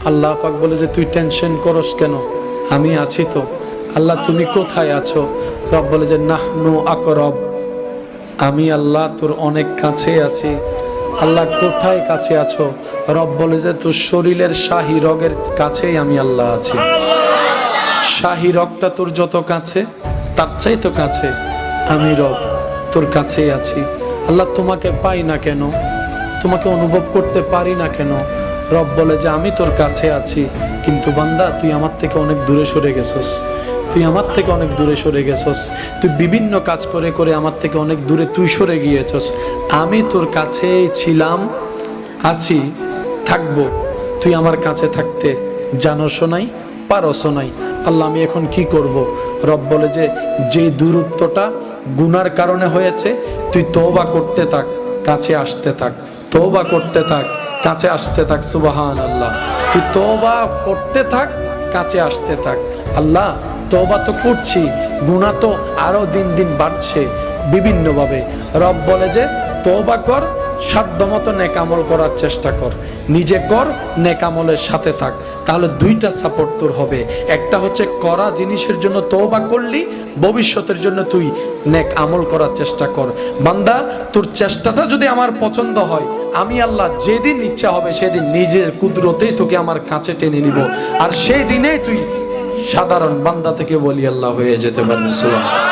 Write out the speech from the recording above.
আল্লাহ পাক বলে যে তুই টেনশন করস কেন, আমি আছি তো। আল্লাহ তুমি কোথায় আছো? রব বলে যে নাহনু আকরব, আমি আল্লাহ তোর অনেক কাছে আছি। আল্লাহ কোথায় কাছে আছো? রব বলে যে তোর শরীরের শাহী রগের কাছেই আমি আল্লাহ আছি। শাহী রগটা তোর যত কাছে, তার চাইতে কাছে আমি রব তোর কাছেই আছি। আল্লাহ তোমাকে পাই না কেন, তোমাকে অনুভব করতে পারি না কেন? রব বলে যে আমি তোর কাছে আছি, কিন্তু বান্দা তুই আমার থেকে অনেক দূরে সরে গেছস, তুই আমার থেকে অনেক দূরে সরে গেছস, তুই বিভিন্ন কাজ করে করে আমার থেকে অনেক দূরে তুই সরে গিয়েছস। আমি তোর কাছেই ছিলাম, আছি, থাকবো। তুই আমার কাছে থাকতে জানোসও নাই, পারসও নাই। আল্লাহ আমি এখন কি করব? রব বলে যে যেই দূরত্বটা গুনার কারণে হয়েছে, তুই তওবা করতে থাক, কাছে আসতে থাক, তওবা করতে থাক, কাছে আসতে থাক। সুবহানাল্লাহ। তুই তওবা করতে থাক, কাছে আসতে থাক। আল্লাহ তওবা তো করছি, গুনাহ তো আরো দিন দিন বাড়ছে বিভিন্নভাবে। রব বলে যে তওবা কর, সাধ্যমতো নেক আমল করার চেষ্টা কর, নিজে কর, নেক আমলের সাথে থাক। তাহলে দুইটা সাপোর্ট তোর হবে। একটা হচ্ছে করা জিনিসের জন্য তওবা করলি, ভবিষ্যতের জন্য তুই নেক আমল করার চেষ্টা কর। বান্দা তোর চেষ্টাটা যদি আমার পছন্দ হয়, আমি আল্লাহ যেদিন ইচ্ছা হবে সেদিন নিজের কুদরতেই তোকে আমার কাছে টেনে নিব, আর সেই দিনেই তুই সাধারণ বান্দা থেকে বলি আল্লাহ হয়ে যেতে পারবি। সুবহানাল্লাহ।